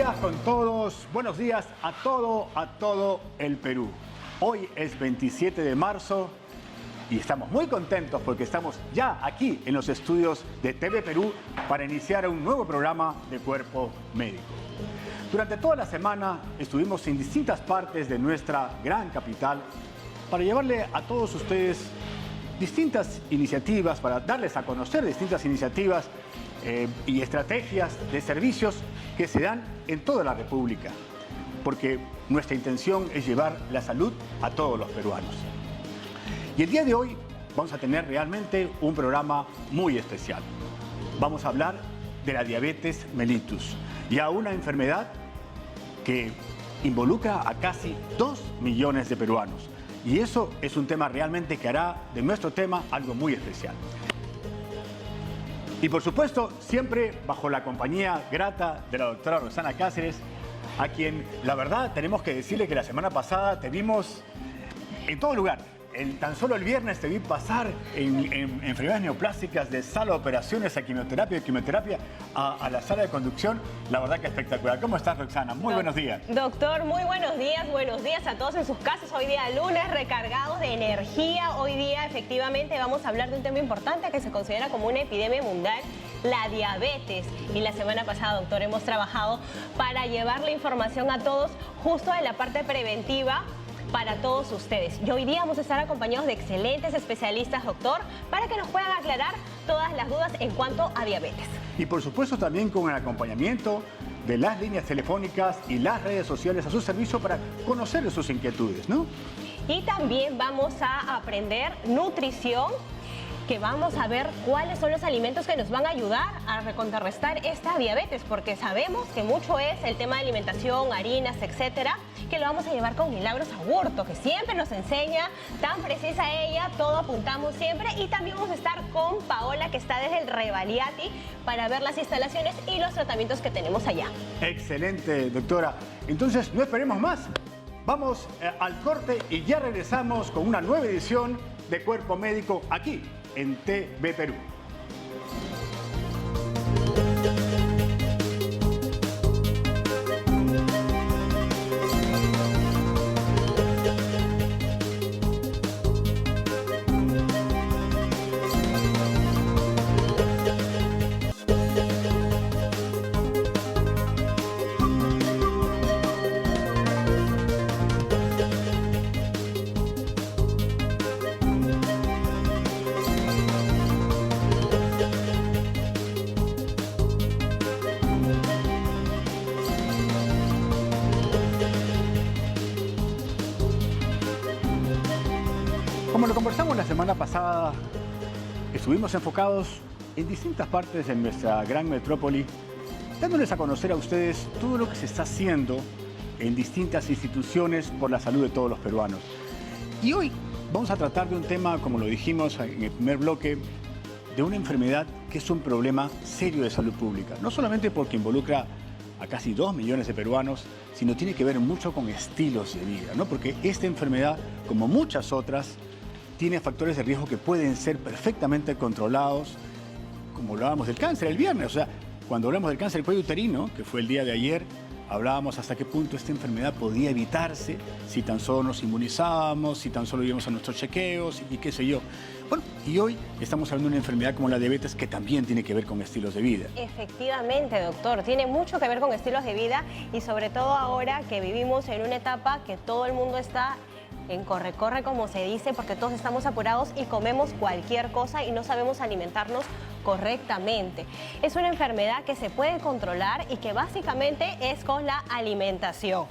días con todos, buenos días a todo el Perú. Hoy es 27 de marzo y estamos muy contentos porque estamos ya aquí en los estudios de TV Perú para iniciar un nuevo programa de Cuerpo Médico. Durante toda la semana estuvimos en distintas partes de nuestra gran capital para llevarle a todos ustedes distintas iniciativas, para darles a conocer distintas iniciativas y estrategias de servicios que se dan en toda la República, porque nuestra intención es llevar la salud a todos los peruanos. Y el día de hoy vamos a tener realmente un programa muy especial. Vamos a hablar de la diabetes mellitus, ya una enfermedad que involucra a casi 2 millones de peruanos. Y eso es un tema realmente que hará de nuestro tema algo muy especial. Y por supuesto, siempre bajo la compañía grata de la doctora Roxana Cáceres, a quien la verdad tenemos que decirle que la semana pasada te vimos en todo lugar. Tan solo el viernes te vi pasar en enfermedades neoplásicas de sala de operaciones a quimioterapia a la sala de conducción. La verdad que espectacular. ¿Cómo estás, Roxana? Muy buenos días. Doctor, muy buenos días a todos en sus casas. Hoy día lunes, recargados de energía. Hoy día efectivamente vamos a hablar de un tema importante que se considera como una epidemia mundial, la diabetes. Y la semana pasada, doctor, hemos trabajado para llevar la información a todos justo en la parte preventiva para todos ustedes. Y hoy día vamos a estar acompañados de excelentes especialistas, doctor, para que nos puedan aclarar todas las dudas en cuanto a diabetes. Y por supuesto también con el acompañamiento de las líneas telefónicas y las redes sociales a su servicio para conocer sus inquietudes, ¿no? Y también vamos a aprender nutrición, que vamos a ver cuáles son los alimentos que nos van a ayudar a contrarrestar esta diabetes, porque sabemos que mucho es el tema de alimentación, harinas, etcétera, que lo vamos a llevar con Milagros Aburto, que siempre nos enseña, tan precisa ella, todo apuntamos siempre. Y también vamos a estar con Paola, que está desde el Revaliati, para ver las instalaciones y los tratamientos que tenemos allá. Excelente, doctora. Entonces, no esperemos más. Vamos al corte y ya regresamos con una nueva edición de Cuerpo Médico aquí en TV Perú. Como lo conversamos la semana pasada, estuvimos enfocados en distintas partes de nuestra gran metrópoli, dándoles a conocer a ustedes todo lo que se está haciendo en distintas instituciones por la salud de todos los peruanos. Y hoy vamos a tratar de un tema, como lo dijimos en el primer bloque, de una enfermedad que es un problema serio de salud pública. No solamente porque involucra a casi 2 millones de peruanos, sino tiene que ver mucho con estilos de vida, ¿no? Porque esta enfermedad, como muchas otras, tiene factores de riesgo que pueden ser perfectamente controlados, como hablábamos del cáncer el viernes. O sea, cuando hablamos del cáncer del cuello uterino, que fue el día de ayer, hablábamos hasta qué punto esta enfermedad podía evitarse si tan solo nos inmunizábamos, si tan solo íbamos a nuestros chequeos y qué sé yo. Bueno, y hoy estamos hablando de una enfermedad como la diabetes que también tiene que ver con estilos de vida. Efectivamente, doctor, tiene mucho que ver con estilos de vida y sobre todo ahora que vivimos en una etapa que todo el mundo está en corre-corre, como se dice, porque todos estamos apurados y comemos cualquier cosa y no sabemos alimentarnos correctamente. Es una enfermedad que se puede controlar y que básicamente es con la alimentación.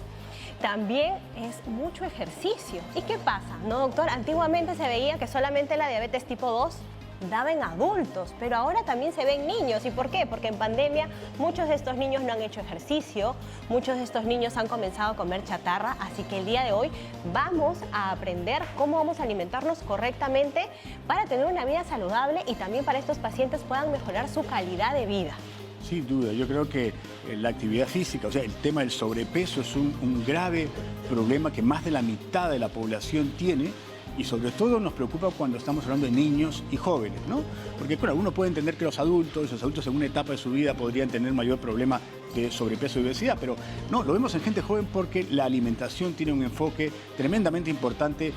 También es mucho ejercicio. ¿Y qué pasa? No, doctor, antiguamente se veía que solamente la diabetes tipo 2 daba en adultos, pero ahora también se ven niños. ¿Y por qué? Porque en pandemia muchos de estos niños no han hecho ejercicio, muchos de estos niños han comenzado a comer chatarra, así que el día de hoy vamos a aprender cómo vamos a alimentarnos correctamente para tener una vida saludable y también para estos pacientes puedan mejorar su calidad de vida. Sin duda, yo creo que la actividad física, o sea, el tema del sobrepeso es un grave problema que más de la mitad de la población tiene Y sobre todo nos preocupa cuando estamos hablando de niños y jóvenes, ¿no? Porque, claro, uno puede entender que los adultos en una etapa de su vida podrían tener mayor problema de sobrepeso y obesidad, pero no, lo vemos en gente joven porque la alimentación tiene un enfoque tremendamente importante,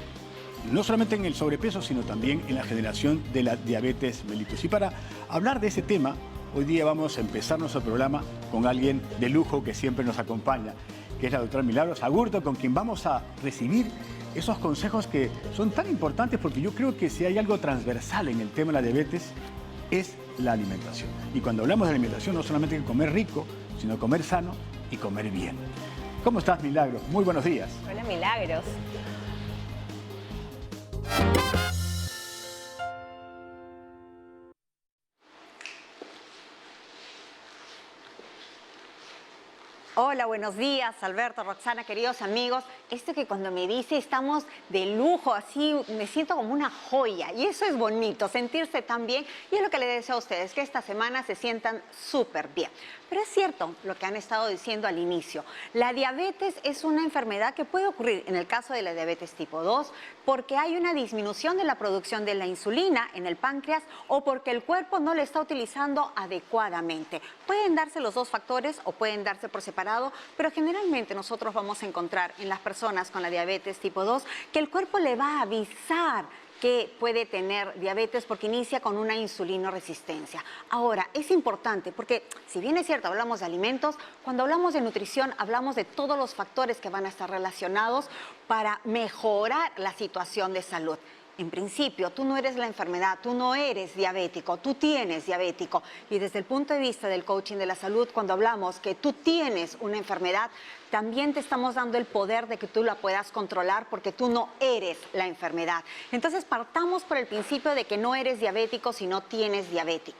no solamente en el sobrepeso, sino también en la generación de la diabetes mellitus. Y para hablar de ese tema, hoy día vamos a empezar nuestro programa con alguien de lujo que siempre nos acompaña, que es la doctora Milagros Agurto, con quien vamos a recibir esos consejos que son tan importantes, porque yo creo que si hay algo transversal en el tema de la diabetes es la alimentación. Y cuando hablamos de alimentación no solamente hay que comer rico, sino comer sano y comer bien. ¿Cómo estás, Milagros? Muy buenos días. Hola, Milagros. Hola, buenos días, Alberto, Roxana, queridos amigos. Esto que cuando me dice estamos de lujo, así me siento como una joya. Y eso es bonito, sentirse tan bien. Y es lo que les deseo a ustedes, que esta semana se sientan súper bien. Pero es cierto lo que han estado diciendo al inicio. La diabetes es una enfermedad que puede ocurrir en el caso de la diabetes tipo 2 porque hay una disminución de la producción de la insulina en el páncreas o porque el cuerpo no la está utilizando adecuadamente. Pueden darse los dos factores o pueden darse por separado, pero generalmente nosotros vamos a encontrar en las personas con la diabetes tipo 2 que el cuerpo le va a avisar que puede tener diabetes porque inicia con una insulinoresistencia. Ahora, es importante porque, si bien es cierto, hablamos de alimentos, cuando hablamos de nutrición, hablamos de todos los factores que van a estar relacionados para mejorar la situación de salud. En principio, tú no eres la enfermedad, tú no eres diabético, tú tienes diabético. Y desde el punto de vista del coaching de la salud, cuando hablamos que tú tienes una enfermedad, también te estamos dando el poder de que tú la puedas controlar porque tú no eres la enfermedad. Entonces, partamos por el principio de que no eres diabético si no tienes diabetes.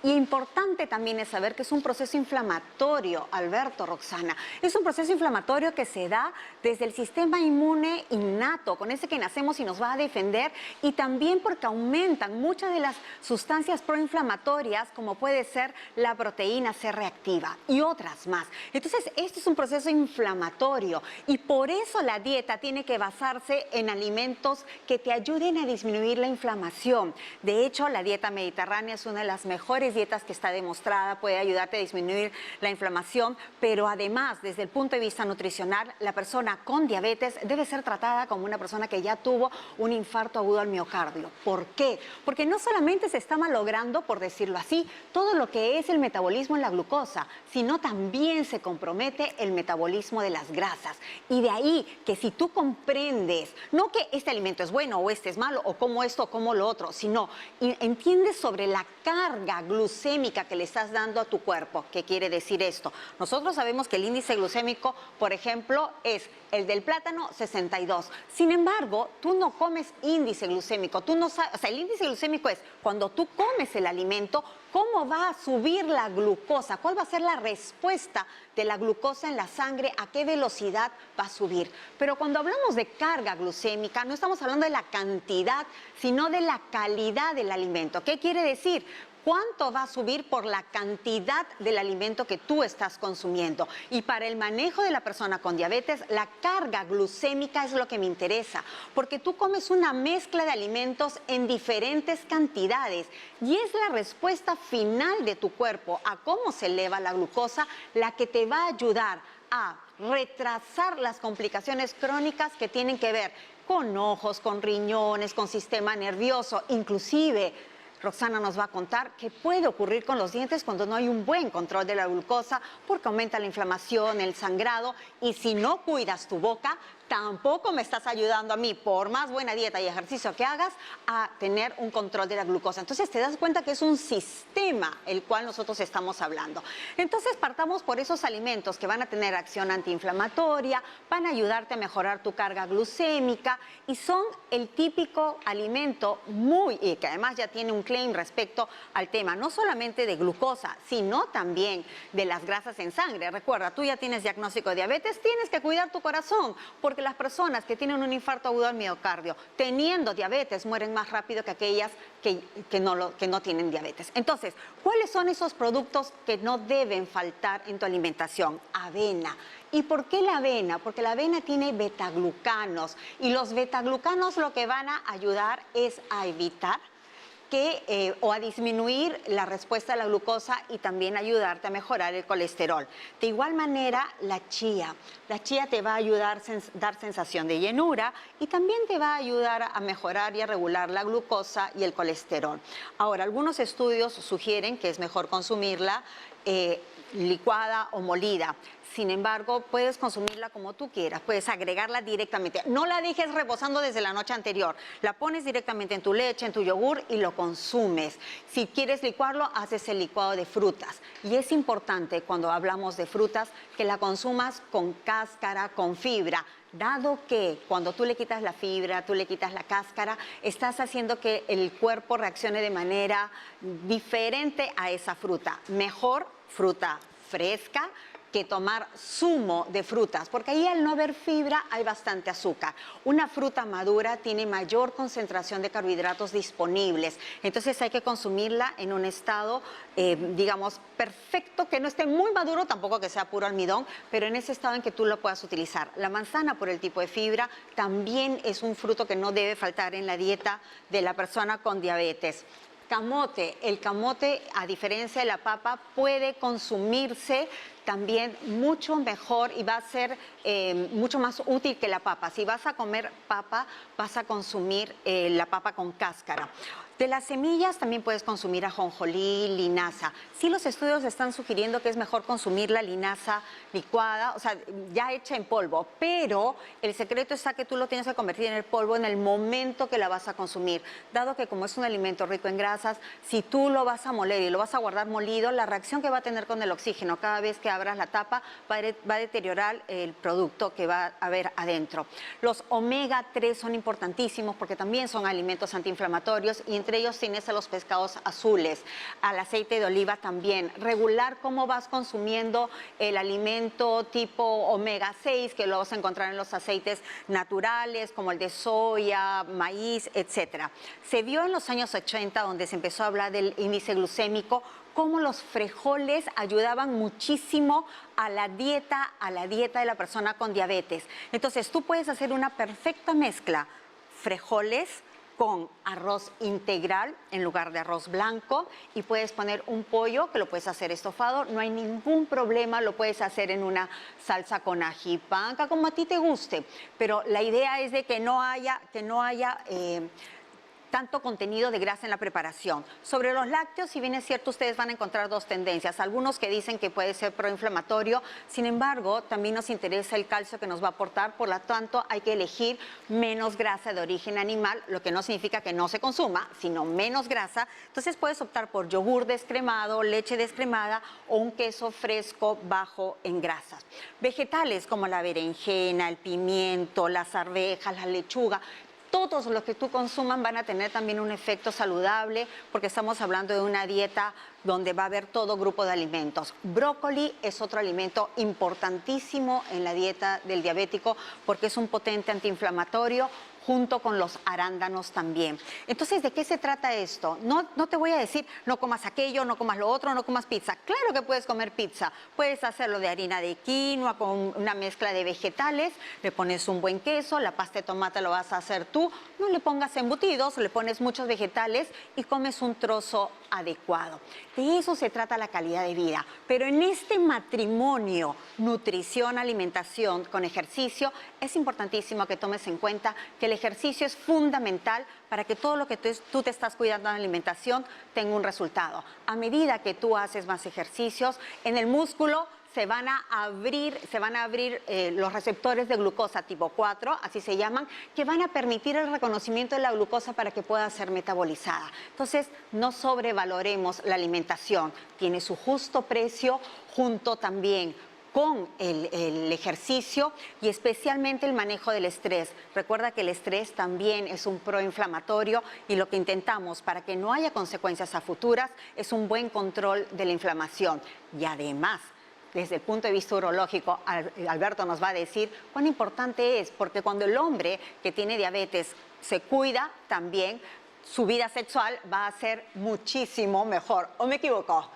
Y importante también es saber que es un proceso inflamatorio, Alberto, Roxana. Es un proceso inflamatorio que se da desde el sistema inmune innato, con ese que nacemos y nos va a defender, y también porque aumentan muchas de las sustancias proinflamatorias, como puede ser la proteína C reactiva y otras más. Entonces, este es un proceso inflamatorio y por eso la dieta tiene que basarse en alimentos que te ayuden a disminuir la inflamación. De hecho, la dieta mediterránea es una de las mejores dietas que está demostrada, puede ayudarte a disminuir la inflamación, pero además, desde el punto de vista nutricional, la persona con diabetes debe ser tratada como una persona que ya tuvo un infarto agudo al miocardio. ¿Por qué? Porque no solamente se está malogrando, por decirlo así, todo lo que es el metabolismo en la glucosa, sino también se compromete el metabolismo de las grasas. Y de ahí que si tú comprendes, no que este alimento es bueno o este es malo, o como esto o como lo otro, sino entiendes sobre la carga glucémica que le estás dando a tu cuerpo. ¿Qué quiere decir esto? Nosotros sabemos que el índice glucémico, por ejemplo, es el del plátano 62. Sin embargo, tú no comes índice glucémico. Tú no sabes, o sea, el índice glucémico es cuando tú comes el alimento, cómo va a subir la glucosa, cuál va a ser la respuesta de la glucosa en la sangre, a qué velocidad va a subir. Pero cuando hablamos de carga glucémica, no estamos hablando de la cantidad, sino de la calidad del alimento. ¿Qué quiere decir? ¿Cuánto va a subir por la cantidad del alimento que tú estás consumiendo? Y para el manejo de la persona con diabetes, la carga glucémica es lo que me interesa, porque tú comes una mezcla de alimentos en diferentes cantidades y es la respuesta final de tu cuerpo a cómo se eleva la glucosa la que te va a ayudar a retrasar las complicaciones crónicas que tienen que ver con ojos, con riñones, con sistema nervioso, inclusive Roxana nos va a contar qué puede ocurrir con los dientes cuando no hay un buen control de la glucosa, porque aumenta la inflamación, el sangrado, y si no cuidas tu boca, tampoco me estás ayudando a mí, por más buena dieta y ejercicio que hagas, a tener un control de la glucosa. Entonces te das cuenta que es un sistema el cual nosotros estamos hablando. Entonces partamos por esos alimentos que van a tener acción antiinflamatoria, van a ayudarte a mejorar tu carga glucémica y son el típico alimento y que además ya tiene un claim respecto al tema, no solamente de glucosa, sino también de las grasas en sangre. Recuerda, tú ya tienes diagnóstico de diabetes, tienes que cuidar tu corazón, porque porque las personas que tienen un infarto agudo al miocardio, teniendo diabetes, mueren más rápido que aquellas que no tienen diabetes. Entonces, ¿cuáles son esos productos que no deben faltar en tu alimentación? Avena. ¿Y por qué la avena? Porque la avena tiene betaglucanos y los betaglucanos lo que van a ayudar es a evitar o a disminuir la respuesta a la glucosa y también ayudarte a mejorar el colesterol. De igual manera, la chía. La chía te va a ayudar a dar sensación de llenura y también te va a ayudar a mejorar y a regular la glucosa y el colesterol. Ahora, algunos estudios sugieren que es mejor consumirla licuada o molida. Sin embargo, puedes consumirla como tú quieras, puedes agregarla directamente. No la dejes reposando desde la noche anterior. La pones directamente en tu leche, en tu yogur y lo consumes. Si quieres licuarlo, haces el licuado de frutas. Y es importante cuando hablamos de frutas que la consumas con cáscara, con fibra. Dado que cuando tú le quitas la fibra, tú le quitas la cáscara, estás haciendo que el cuerpo reaccione de manera diferente a esa fruta. Mejor fruta fresca que tomar zumo de frutas, porque ahí al no haber fibra hay bastante azúcar. Una fruta madura tiene mayor concentración de carbohidratos disponibles, entonces hay que consumirla en un estado, digamos, perfecto, que no esté muy maduro, tampoco que sea puro almidón, pero en ese estado en que tú lo puedas utilizar. La manzana, por el tipo de fibra, también es un fruto que no debe faltar en la dieta de la persona con diabetes. Camote, el camote, a diferencia de la papa, puede consumirse también mucho mejor y va a ser mucho más útil que la papa. Si vas a comer papa, vas a consumir la papa con cáscara. De las semillas también puedes consumir ajonjolí, linaza. Sí, los estudios están sugiriendo que es mejor consumir la linaza licuada, o sea, ya hecha en polvo, pero el secreto está que tú lo tienes que convertir en el polvo en el momento que la vas a consumir. Dado que como es un alimento rico en grasas, si tú lo vas a moler y lo vas a guardar molido, la reacción que va a tener con el oxígeno cada vez que abras la tapa va a deteriorar el producto que va a haber adentro. Los omega 3 son importantísimos porque también son alimentos antiinflamatorios y entre ellos tienes a los pescados azules, al aceite de oliva también. Regular cómo vas consumiendo el alimento tipo omega 6, que lo vas a encontrar en los aceites naturales, como el de soya, maíz, etc. Se vio en los años 80, donde se empezó a hablar del índice glucémico, cómo los frijoles ayudaban muchísimo a la dieta de la persona con diabetes. Entonces, tú puedes hacer una perfecta mezcla, frijoles con arroz integral en lugar de arroz blanco y puedes poner un pollo que lo puedes hacer estofado, no hay ningún problema, lo puedes hacer en una salsa con ají panca, como a ti te guste, pero la idea es de que no haya tanto contenido de grasa en la preparación. Sobre los lácteos, si bien es cierto, ustedes van a encontrar dos tendencias. Algunos que dicen que puede ser proinflamatorio, sin embargo, también nos interesa el calcio que nos va a aportar, por lo tanto, hay que elegir menos grasa de origen animal, lo que no significa que no se consuma, sino menos grasa. Entonces, puedes optar por yogur descremado, leche descremada o un queso fresco bajo en grasas. Vegetales como la berenjena, el pimiento, las arvejas, la lechuga, todos los que tú consuman van a tener también un efecto saludable porque estamos hablando de una dieta donde va a haber todo grupo de alimentos. Brócoli es otro alimento importantísimo en la dieta del diabético porque es un potente antiinflamatorio, junto con los arándanos también. Entonces, ¿de qué se trata esto? No te voy a decir, no comas aquello, no comas lo otro, no comas pizza. Claro que puedes comer pizza. Puedes hacerlo de harina de quinoa con una mezcla de vegetales, le pones un buen queso, la pasta de tomate lo vas a hacer tú, no le pongas embutidos, le pones muchos vegetales y comes un trozo adecuado. De eso se trata la calidad de vida. Pero en este matrimonio, nutrición, alimentación con ejercicio, es importantísimo que tomes en cuenta que el ejercicio es fundamental para que todo lo que tú te estás cuidando en la alimentación tenga un resultado. A medida que tú haces más ejercicios, en el músculo se van a abrir los receptores de glucosa tipo 4, así se llaman, que van a permitir el reconocimiento de la glucosa para que pueda ser metabolizada. Entonces, no sobrevaloremos la alimentación, tiene su justo precio junto también con el ejercicio y especialmente el manejo del estrés. Recuerda que el estrés también es un proinflamatorio y lo que intentamos para que no haya consecuencias a futuras es un buen control de la inflamación. Y además, desde el punto de vista urológico, Alberto nos va a decir cuán importante es, porque cuando el hombre que tiene diabetes se cuida también, su vida sexual va a ser muchísimo mejor. ¿O me equivoco?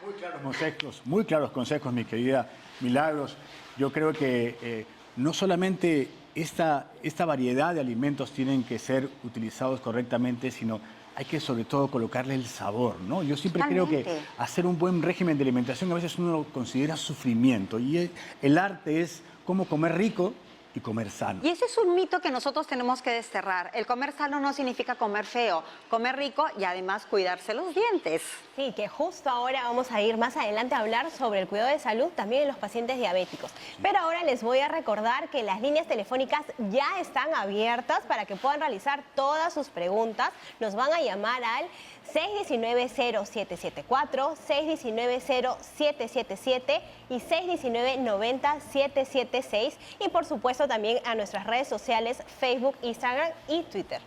Muy claros consejos, mi querida Milagros. Yo creo que no solamente esta variedad de alimentos tienen que ser utilizados correctamente, sino hay que sobre todo colocarle el sabor, ¿no? Yo siempre creo que hacer un buen régimen de alimentación a veces uno lo considera sufrimiento y el arte es cómo comer rico y comer sano. Y ese es un mito que nosotros tenemos que desterrar. El comer sano no significa comer feo, comer rico y además cuidarse los dientes. Sí, que justo ahora vamos a ir más adelante a hablar sobre el cuidado de salud también en los pacientes diabéticos. Pero ahora les voy a recordar que las líneas telefónicas ya están abiertas para que puedan realizar todas sus preguntas. Nos van a llamar al 619-0774, 619-0777 y 619-90-776. Y por supuesto también a nuestras redes sociales, Facebook, Instagram y Twitter.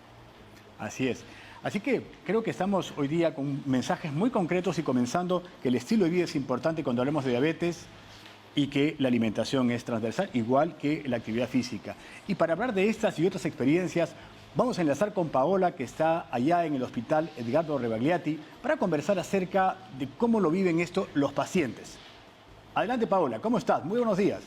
Así es. Así que creo que estamos hoy día con mensajes muy concretos y comenzando que el estilo de vida es importante cuando hablamos de diabetes y que la alimentación es transversal, igual que la actividad física. Y para hablar de estas y otras experiencias, vamos a enlazar con Paola, que está allá en el Hospital Edgardo Rebagliati, para conversar acerca de cómo lo viven esto los pacientes. Adelante, Paola, ¿cómo estás? Muy buenos días.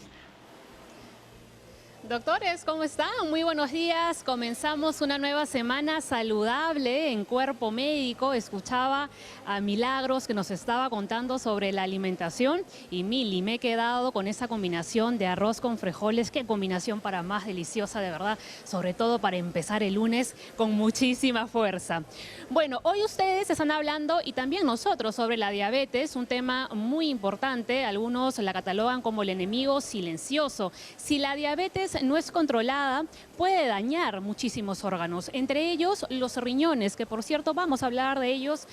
Doctores, ¿cómo están? Muy buenos días. Comenzamos una nueva semana saludable en Cuerpo Médico. Escuchaba a Milagros que nos estaba contando sobre la alimentación y Mili, me he quedado con esa combinación de arroz con frijoles. Qué combinación para más deliciosa, de verdad, sobre todo para empezar el lunes con muchísima fuerza. Bueno, hoy ustedes están hablando y también nosotros sobre la diabetes, un tema muy importante. Algunos la catalogan como el enemigo silencioso. Si la diabetes no es controlada, puede dañar muchísimos órganos, entre ellos los riñones, que por cierto vamos a hablar de ellos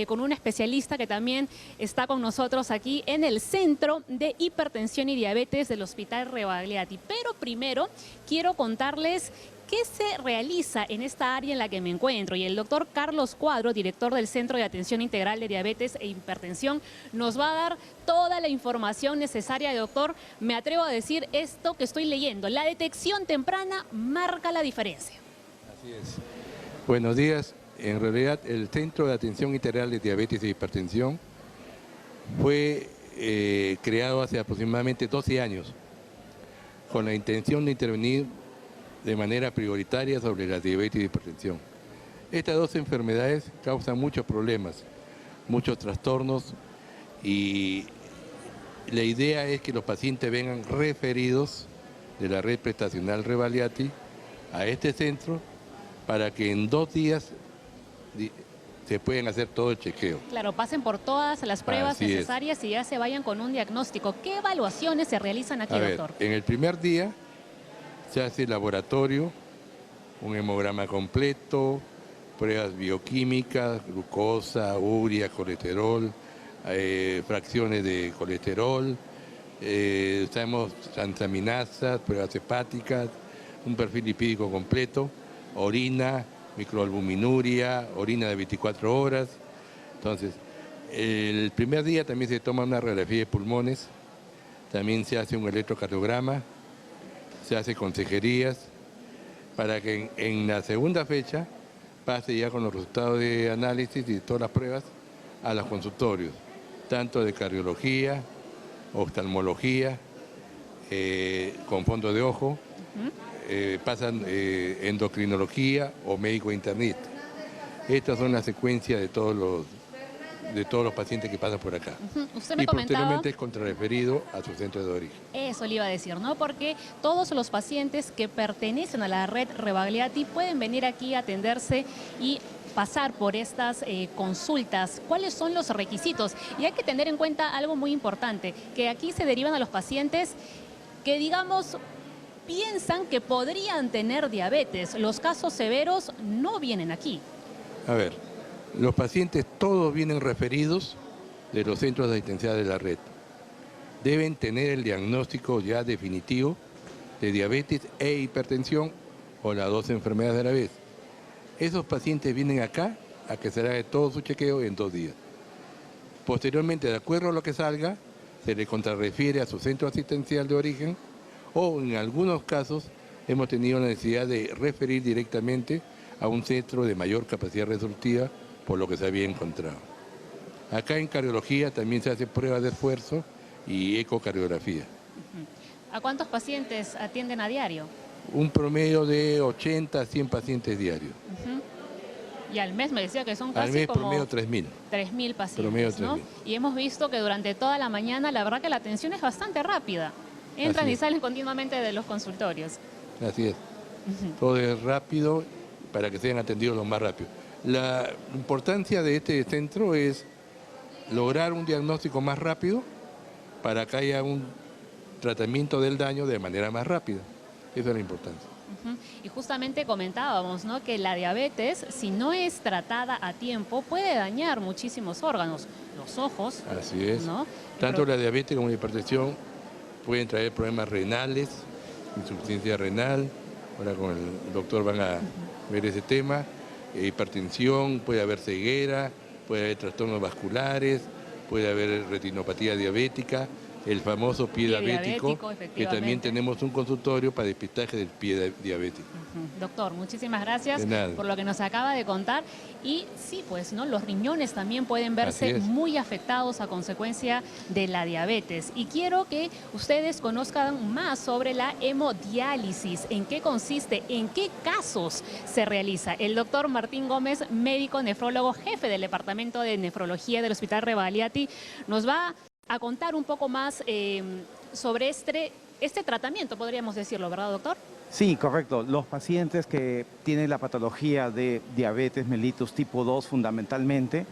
con un especialista que también está con nosotros aquí en el Centro de Hipertensión y Diabetes del Hospital Rebagliati. Pero primero quiero contarles ¿qué se realiza en esta área en la que me encuentro? Y el doctor Carlos Cuadro, director del Centro de Atención Integral de Diabetes e Hipertensión, nos va a dar toda la información necesaria. Doctor, me atrevo a decir esto que estoy leyendo. La detección temprana marca la diferencia. Así es. Buenos días. En realidad, el Centro de Atención Integral de Diabetes e Hipertensión fue creado hace aproximadamente 12 años con la intención de intervenir de manera prioritaria sobre la diabetes y hipertensión. Estas dos enfermedades causan muchos problemas, muchos trastornos y la idea es que los pacientes vengan referidos de la red prestacional Rebagliati a este centro para que en 2 días se puedan hacer todo el chequeo. Claro, pasen por todas las pruebas Así necesarias y ya se vayan con un diagnóstico. ¿Qué evaluaciones se realizan aquí, doctor? En el primer día se hace el laboratorio, un hemograma completo, pruebas bioquímicas, glucosa, urea, colesterol, fracciones de colesterol, usamos transaminasas, pruebas hepáticas, un perfil lipídico completo, orina, microalbuminuria, orina de 24 horas. Entonces, el primer día también se toma una radiografía de pulmones, también se hace un electrocardiograma, se hace consejerías, para que en la segunda fecha pase ya con los resultados de análisis y todas las pruebas a los consultorios, tanto de cardiología, oftalmología, con fondo de ojo, pasan endocrinología o médico internista. Estas son las secuencias de todos los pacientes que pasan por acá. Usted me y comentaba, posteriormente es contrarreferido a su centro de origen. eso le iba a decir, ¿no? Porque todos los pacientes que pertenecen a la red Rebagliati pueden venir aquí a atenderse y pasar por estas consultas. ¿Cuáles son los requisitos? Y hay que tener en cuenta algo muy importante, que aquí se derivan a los pacientes que, digamos, piensan que podrían tener diabetes. Los casos severos no vienen aquí. A ver, los pacientes todos vienen referidos de los centros de asistencia de la red. Deben tener el diagnóstico ya definitivo de diabetes e hipertensión o las dos enfermedades a la vez. Esos pacientes vienen acá a que se haga todo su chequeo en 2 días. Posteriormente, de acuerdo a lo que salga, se le contrarrefiere a su centro asistencial de origen, o en algunos casos hemos tenido la necesidad de referir directamente a un centro de mayor capacidad resolutiva por lo que se había encontrado. Acá en cardiología también se hace pruebas de esfuerzo y ecocardiografía. ¿A cuántos pacientes atienden a diario? Un promedio de 80 a 100 pacientes diarios. Y al mes me decía que son Al casi mes como promedio 3.000. 3.000 pacientes, Promedio ¿no? 3.000. Y hemos visto que durante toda la mañana, la verdad que la atención es bastante rápida. Entran Así y es. salen continuamente de los consultorios. Así es. Todo es rápido para que sean atendidos lo más rápido. La importancia de este centro es lograr un diagnóstico más rápido para que haya un tratamiento del daño de manera más rápida. Esa es la importancia. Y justamente comentábamos, ¿no?, que la diabetes, si no es tratada a tiempo, puede dañar muchísimos órganos. Los ojos, Así es. ¿no? Tanto la diabetes como la hipertensión pueden traer problemas renales, insuficiencia renal. Ahora con el doctor van a ver ese tema. Hipertensión, puede haber ceguera, puede haber trastornos vasculares, puede haber retinopatía diabética, el famoso pie diabético, que también efectivamente. tenemos un consultorio para despistaje del pie diabético. Doctor, muchísimas gracias De nada. por lo que nos acaba de contar. Y sí, pues, ¿no?, los riñones también pueden Así verse es. muy afectados a consecuencia de la diabetes. Y quiero que ustedes conozcan más sobre la hemodiálisis, en qué consiste, en qué casos se realiza. El doctor Martín Gómez, médico nefrólogo, jefe del Departamento de Nefrología del Hospital Rebagliati, nos va a contar un poco más sobre este tratamiento, podríamos decirlo, ¿verdad, doctor? Sí, correcto. Los pacientes que tienen la patología de diabetes mellitus tipo 2 fundamentalmente,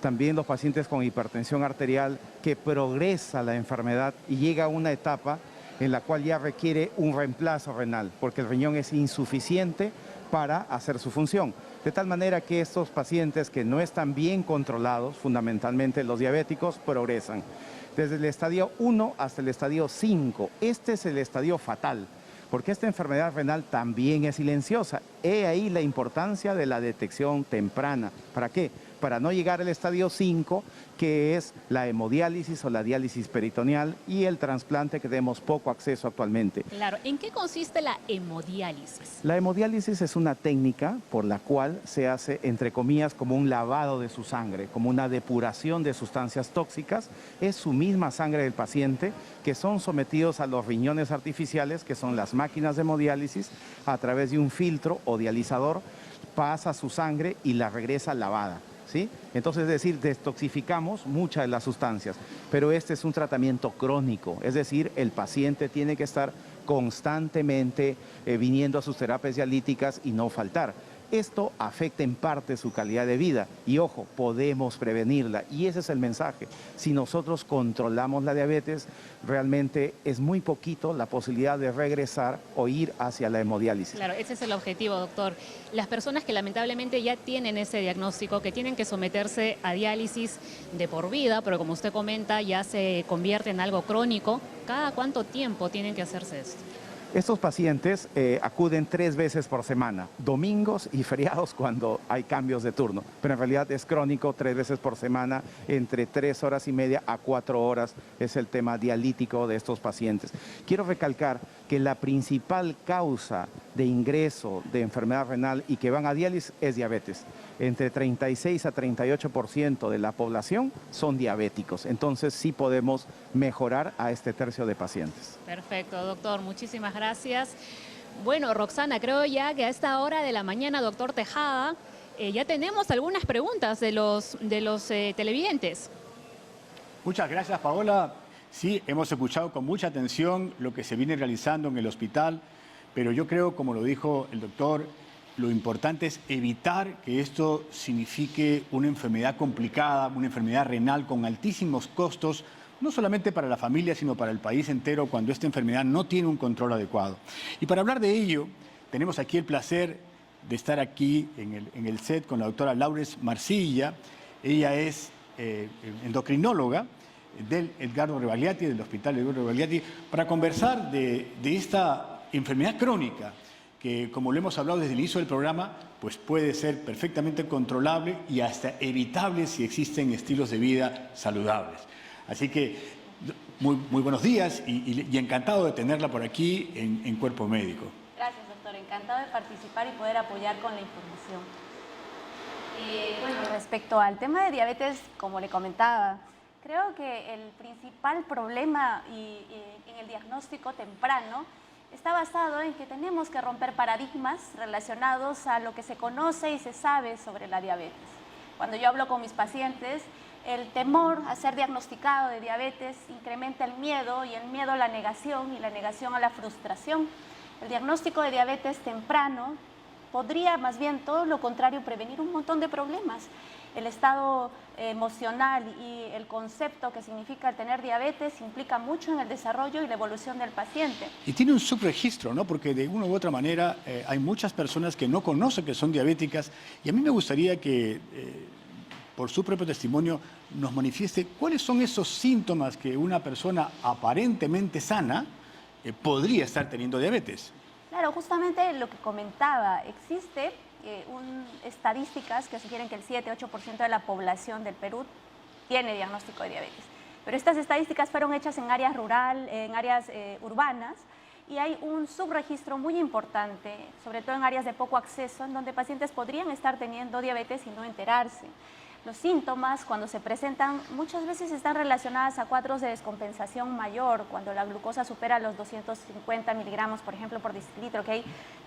también los pacientes con hipertensión arterial que progresa la enfermedad y llega a una etapa en la cual ya requiere un reemplazo renal, porque el riñón es insuficiente para hacer su función. De tal manera que estos pacientes que no están bien controlados, fundamentalmente los diabéticos, progresan. Desde el estadio 1 hasta el estadio 5. Este es el estadio fatal, porque esta enfermedad renal también es silenciosa. He ahí la importancia de la detección temprana. ¿Para qué? Para no llegar al estadio 5, que es la hemodiálisis o la diálisis peritoneal y el trasplante que tenemos poco acceso actualmente. Claro, ¿en qué consiste la hemodiálisis? La hemodiálisis es una técnica por la cual se hace, entre comillas, como un lavado de su sangre, como una depuración de sustancias tóxicas. Es su misma sangre del paciente que son sometidos a los riñones artificiales, que son las máquinas de hemodiálisis, a través de un filtro o dializador, pasa su sangre y la regresa lavada. ¿Sí? Entonces, es decir, detoxificamos muchas de las sustancias, pero este es un tratamiento crónico, es decir, el paciente tiene que estar constantemente viniendo a sus terapias dialíticas y no faltar. Esto afecta en parte su calidad de vida y, ojo, podemos prevenirla y ese es el mensaje. Si nosotros controlamos la diabetes, realmente es muy poquito la posibilidad de regresar o ir hacia la hemodiálisis. Claro, ese es el objetivo, doctor. Las personas que lamentablemente ya tienen ese diagnóstico, que tienen que someterse a diálisis de por vida, pero como usted comenta, ya se convierte en algo crónico, ¿cada cuánto tiempo tienen que hacerse esto? Estos pacientes acuden 3 veces por semana, domingos y feriados cuando hay cambios de turno, pero en realidad es crónico, 3 veces por semana, entre 3 horas y media a 4 horas es el tema dialítico de estos pacientes. Quiero recalcar que la principal causa de ingreso de enfermedad renal y que van a diálisis es diabetes. Entre 36 a 38% de la población son diabéticos, entonces sí podemos mejorar a este tercio de pacientes. Perfecto, doctor, muchísimas gracias. Bueno, Roxana, creo ya que a esta hora de la mañana, doctor Tejada, ya tenemos algunas preguntas de los televidentes. Muchas gracias, Paola. Sí, hemos escuchado con mucha atención lo que se viene realizando en el hospital, pero yo creo, como lo dijo el doctor, lo importante es evitar que esto signifique una enfermedad complicada, una enfermedad renal con altísimos costos, no solamente para la familia, sino para el país entero, cuando esta enfermedad no tiene un control adecuado. Y para hablar de ello, tenemos aquí el placer de estar aquí en el set con la doctora Laures Marcilla. Ella es endocrinóloga del Edgardo Rebagliati, del Hospital Edgardo Rebagliati, para conversar de esta enfermedad crónica que, como lo hemos hablado desde el inicio del programa, pues puede ser perfectamente controlable y hasta evitable si existen estilos de vida saludables. Así que Muy buenos días y encantado de tenerla por aquí en Cuerpo Médico. Gracias, doctor. Encantado de participar y poder apoyar con la información. Bueno, respecto al tema de diabetes, como le comentaba, creo que el principal problema en el diagnóstico temprano está basado en que tenemos que romper paradigmas relacionados a lo que se conoce y se sabe sobre la diabetes. Cuando yo hablo con mis pacientes, el temor a ser diagnosticado de diabetes incrementa el miedo, y el miedo a la negación, y la negación a la frustración. El diagnóstico de diabetes temprano podría, más bien todo lo contrario, prevenir un montón de problemas. El estado emocional y el concepto que significa tener diabetes implica mucho en el desarrollo y la evolución del paciente. Y tiene un subregistro, ¿no? Porque de una u otra manera hay muchas personas que no conocen que son diabéticas, y a mí me gustaría que, por su propio testimonio, nos manifieste cuáles son esos síntomas que una persona aparentemente sana podría estar teniendo diabetes. Claro, justamente lo que comentaba, existe estadísticas que sugieren que el 7-8% de la población del Perú tiene diagnóstico de diabetes. Pero estas estadísticas fueron hechas en áreas urbanas, y hay un subregistro muy importante, sobre todo en áreas de poco acceso, en donde pacientes podrían estar teniendo diabetes y no enterarse. Los síntomas, cuando se presentan, muchas veces están relacionadas a cuadros de descompensación mayor, cuando la glucosa supera los 250 miligramos, por ejemplo, por decilitro, que ahí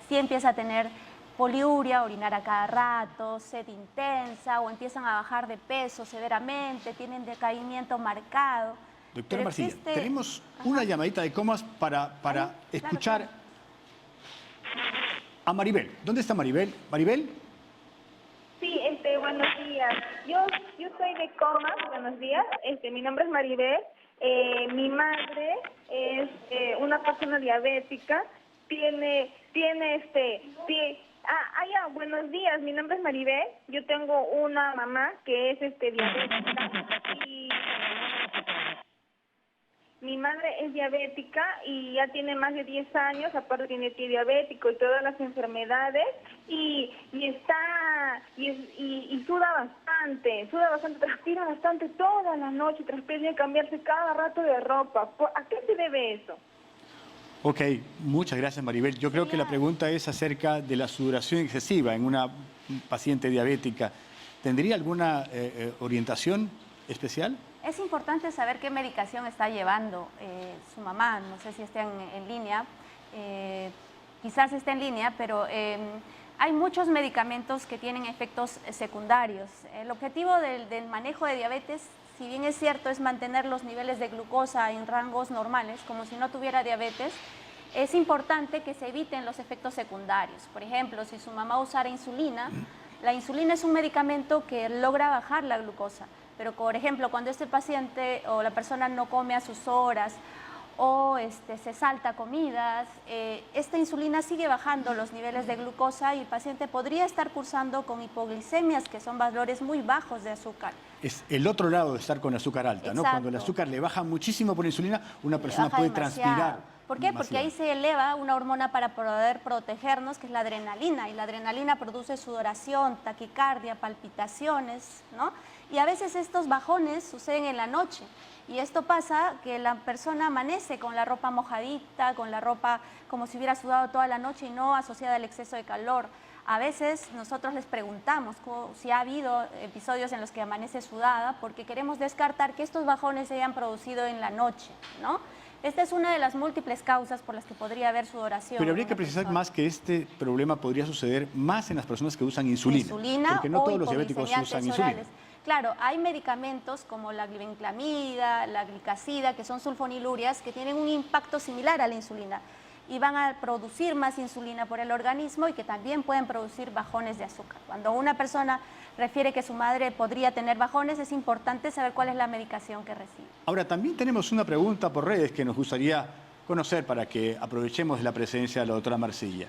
sí empieza a tener poliuria, orinar a cada rato, sed intensa, o empiezan a bajar de peso severamente, tienen decaimiento marcado. Doctora Marcilla, tenemos una llamadita de comas para escuchar a Maribel. ¿Dónde está Maribel? ¿Maribel? Sí, buenos días. Yo soy de Comas, buenos días. Mi nombre es Maribel. Mi madre es una persona diabética. Buenos días. Mi nombre es Maribel. Yo tengo una mamá que es diabética y mi madre es diabética y ya tiene más de 10 años, aparte tiene pie diabético y todas las enfermedades, y suda bastante, transpira bastante toda la noche, tiene que cambiarse cada rato de ropa. ¿A qué se debe eso? Ok, muchas gracias, Maribel. Yo creo que la pregunta es acerca de la sudoración excesiva en una paciente diabética. ¿Tendría alguna orientación especial? Es importante saber qué medicación está llevando su mamá. No sé si está en línea, quizás esté en línea, pero hay muchos medicamentos que tienen efectos secundarios. El objetivo del manejo de diabetes, si bien es cierto, es mantener los niveles de glucosa en rangos normales, como si no tuviera diabetes. Es importante que se eviten los efectos secundarios. Por ejemplo, si su mamá usara insulina, la insulina es un medicamento que logra bajar la glucosa. Pero, por ejemplo, cuando este paciente o la persona no come a sus horas o se salta comidas, esta insulina sigue bajando los niveles de glucosa y el paciente podría estar cursando con hipoglicemias, que son valores muy bajos de azúcar. Es el otro lado de estar con azúcar alta, ¿no? Cuando el azúcar le baja muchísimo por la insulina, una persona puede transpirar. ¿Por qué? Porque ahí se eleva una hormona para poder protegernos, que es la adrenalina, y la adrenalina produce sudoración, taquicardia, palpitaciones, ¿no? Y a veces estos bajones suceden en la noche, y esto pasa que la persona amanece con la ropa mojadita, con la ropa como si hubiera sudado toda la noche y no asociada al exceso de calor. A veces nosotros les preguntamos si ha habido episodios en los que amanece sudada, porque queremos descartar que estos bajones se hayan producido en la noche, ¿no? Esta es una de las múltiples causas por las que podría haber sudoración. Pero habría que precisar más que este problema podría suceder más en las personas que usan insulina. Porque no todos los diabéticos usan insulina. Claro, hay medicamentos como la glibenclamida, la glicazida, que son sulfonilurias, que tienen un impacto similar a la insulina y van a producir más insulina por el organismo y que también pueden producir bajones de azúcar. Cuando una persona refiere que su madre podría tener bajones, es importante saber cuál es la medicación que recibe. Ahora, también tenemos una pregunta por redes que nos gustaría conocer para que aprovechemos la presencia de la doctora Marcilla.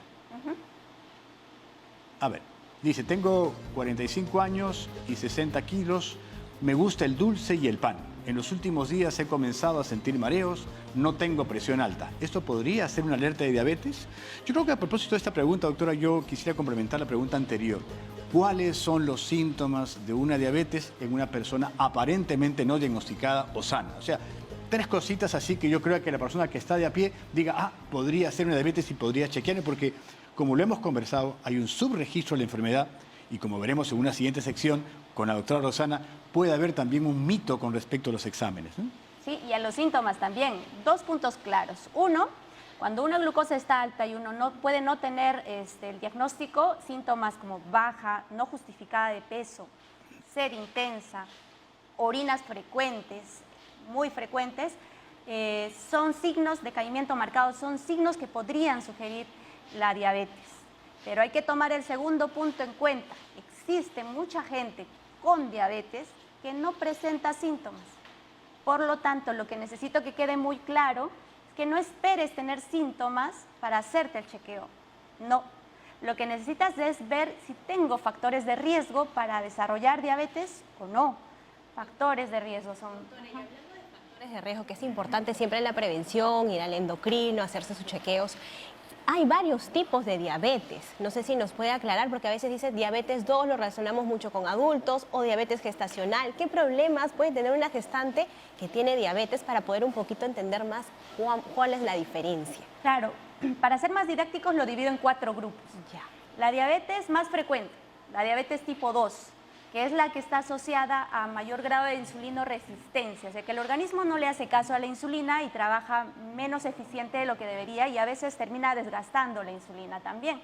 A ver, dice, tengo 45 años y 60 kilos, me gusta el dulce y el pan. En los últimos días he comenzado a sentir mareos, no tengo presión alta. ¿Esto podría ser una alerta de diabetes? Yo creo que a propósito de esta pregunta, doctora, yo quisiera complementar la pregunta anterior. ¿Cuáles son los síntomas de una diabetes en una persona aparentemente no diagnosticada o sana? O sea, tres cositas así que yo creo que la persona que está de a pie diga, ah, podría ser una diabetes y podría chequearme, porque como lo hemos conversado, hay un subregistro de la enfermedad y como veremos en una siguiente sección con la doctora Rosana, puede haber también un mito con respecto a los exámenes, ¿no? Sí, y a los síntomas también. Dos puntos claros. Uno, cuando una glucosa está alta y uno puede no tener el diagnóstico, síntomas como baja, no justificada de peso, sed intensa, orinas frecuentes, muy frecuentes, son signos de decaimiento marcado, son signos que podrían sugerir la diabetes. Pero hay que tomar el segundo punto en cuenta. Existe mucha gente con diabetes que no presenta síntomas. Por lo tanto, lo que necesito que quede muy claro es que no esperes tener síntomas para hacerte el chequeo. No. Lo que necesitas es ver si tengo factores de riesgo para desarrollar diabetes o no. Factores de riesgo son... Factores de riesgo, que es importante siempre en la prevención, ir al endocrino, hacerse sus chequeos. Hay varios tipos de diabetes. No sé si nos puede aclarar, porque a veces dice diabetes 2, lo relacionamos mucho con adultos, o diabetes gestacional. ¿Qué problemas puede tener una gestante que tiene diabetes para poder un poquito entender más cuál es la diferencia? Claro, para ser más didácticos lo divido en 4 grupos. Ya. La diabetes más frecuente, la diabetes tipo 2, que es la que está asociada a mayor grado de insulinoresistencia, o sea que el organismo no le hace caso a la insulina y trabaja menos eficiente de lo que debería y a veces termina desgastando la insulina también.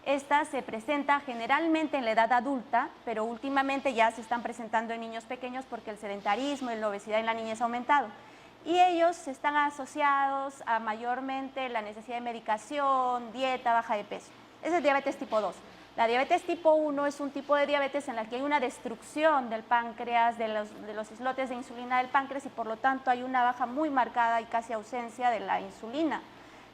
Esta se presenta generalmente en la edad adulta, pero últimamente ya se están presentando en niños pequeños porque el sedentarismo y la obesidad en la niñez ha aumentado. Y ellos están asociados a mayormente la necesidad de medicación, dieta, baja de peso. Esa es diabetes tipo 2. La diabetes tipo 1 es un tipo de diabetes en la que hay una destrucción del páncreas, de los islotes de insulina del páncreas y por lo tanto hay una baja muy marcada y casi ausencia de la insulina.